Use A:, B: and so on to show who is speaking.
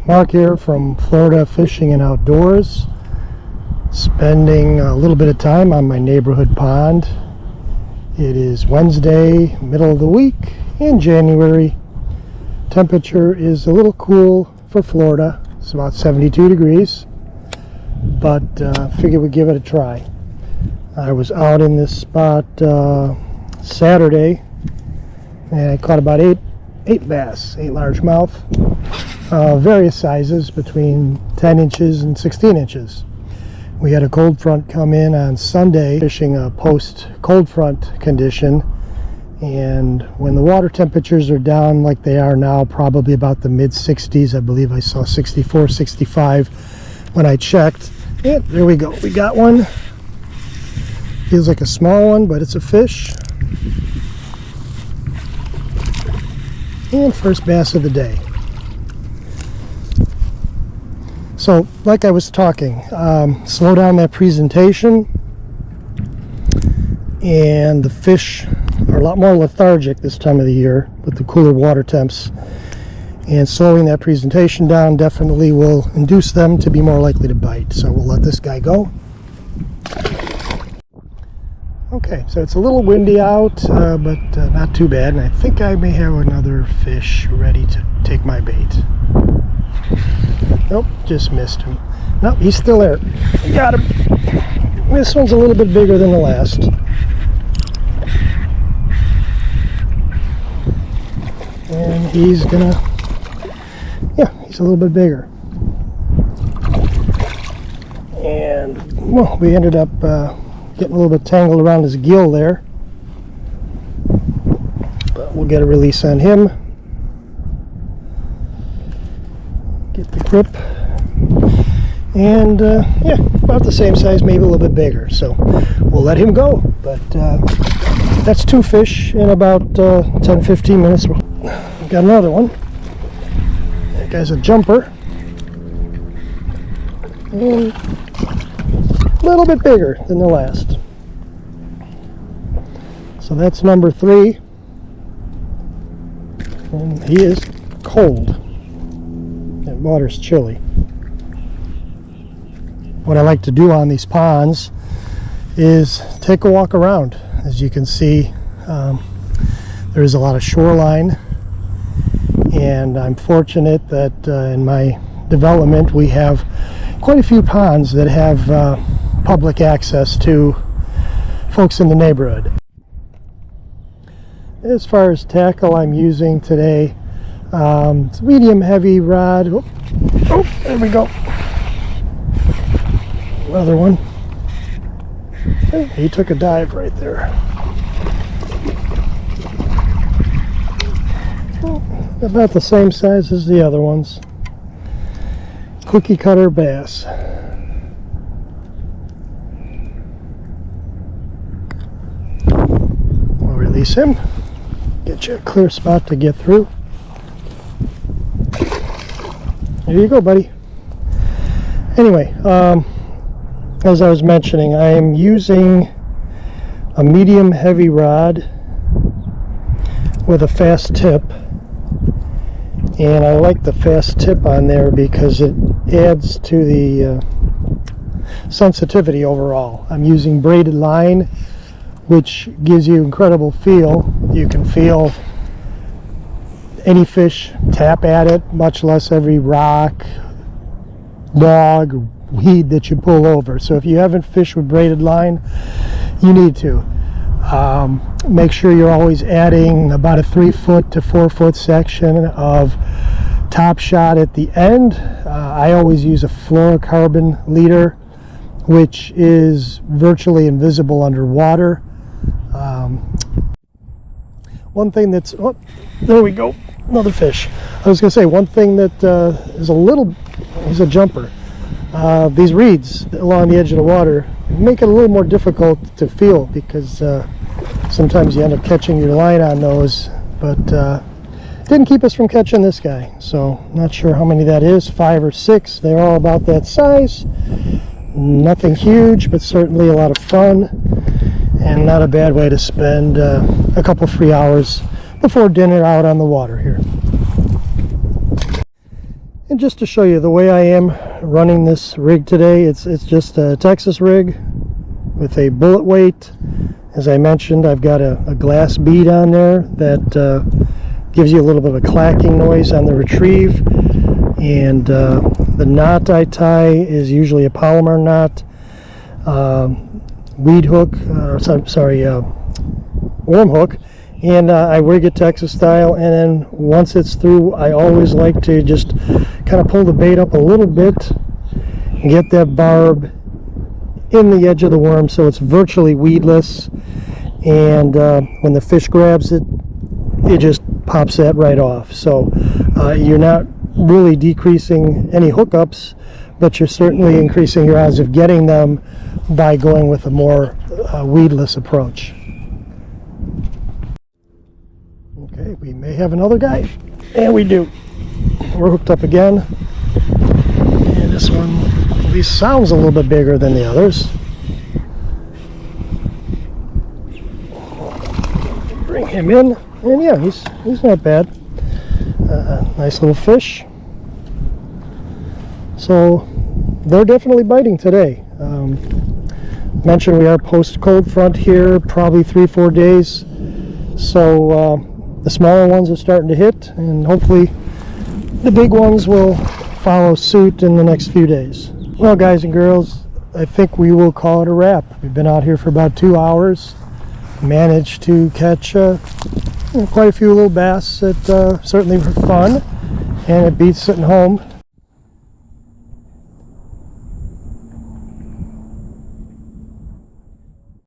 A: Mark here from Florida Fishing and Outdoors, spending a little bit of time on my neighborhood pond. It is Wednesday, middle of the week in January. Temperature is a little cool for Florida. It's about 72 degrees, but figured we'd give it a try. I was out in this spot Saturday and I caught about eight bass, 8 largemouth. Various sizes between 10 inches and 16 inches. We had a cold front come in on Sunday, fishing a post cold front condition, and when the water temperatures are down like they are now, probably about the mid 60s, I believe I saw 64, 65 when I checked. Yep, there we go. We got one. Feels like a small one, but it's a fish. And first bass of the day. So, like I was talking, slow down that presentation, and the fish are a lot more lethargic this time of the year with the cooler water temps, and slowing that presentation down definitely will induce them to be more likely to bite. So we'll let this guy go. Okay, so it's a little windy out, but not too bad, and I think I may have another fish ready to take my bait. Nope, just missed him. Nope, he's still there. Got him. This one's a little bit bigger than the last. And he's gonna, yeah, he's a little bit bigger. And, well, we ended up getting a little bit tangled around his gill there. But we'll get a release on him. Get the grip, and yeah, about the same size, maybe a little bit bigger, so we'll let him go. But that's 2 fish in about 10-15 minutes. We've got another one. That guy's a jumper, and a little bit bigger than the last. So that's number 3, and he is cold. That water's chilly. What I like to do on these ponds is take a walk around. As you can see, there is a lot of shoreline, and I'm fortunate that in my development we have quite a few ponds that have public access to folks in the neighborhood. As far as tackle I'm using today, it's a medium heavy rod. Oh, there we go. Another one. Hey, he took a dive right there. About the same size as the other ones. Cookie cutter bass. We'll release him. Get you a clear spot to get through. There you go, buddy. Anyway, as I was mentioning, I am using a medium heavy rod with a fast tip, and I like the fast tip on there because it adds to the sensitivity overall. I'm using braided line, which gives you incredible feel. You can feel any fish tap at it, much less every rock, log, weed that you pull over. So if you haven't fished with braided line, you need to. Make sure you're always adding about a 3 foot to 4 foot section of top shot at the end. I always use a fluorocarbon leader which is virtually invisible underwater. One thing that's, oh, there we go, another fish. I was going to say, one thing that is a jumper. These reeds along the edge of the water make it a little more difficult to feel, because sometimes you end up catching your line on those, but didn't keep us from catching this guy. So not sure how many that is, 5 or 6. They're all about that size. Nothing huge, but certainly a lot of fun, and not a bad way to spend a couple free hours before dinner out on the water here. And just to show you the way I am running this rig today, it's just a Texas rig with a bullet weight. As I mentioned, I've got a glass bead on there that gives you a little bit of a clacking noise on the retrieve. And the knot I tie is usually a Palomar knot, weed hook, worm hook, and I rig it Texas style. And then once it's through, I always like to just kind of pull the bait up a little bit and get that barb in the edge of the worm so it's virtually weedless. And when the fish grabs it, it just pops that right off. So you're not really decreasing any hookups, but you're certainly increasing your odds of getting them by going with a more weedless approach. Okay, we may have another guy, and we do. We're hooked up again, and this one at least sounds a little bit bigger than the others. Bring him in, and yeah, he's not bad. Nice little fish. So they're definitely biting today. Mentioned we are post cold front here, probably 3-4 days. So the smaller ones are starting to hit, and hopefully the big ones will follow suit in the next few days. Well, guys and girls, I think we will call it a wrap. We've been out here for about 2 hours. Managed to catch quite a few little bass that certainly were fun, and it beats sitting home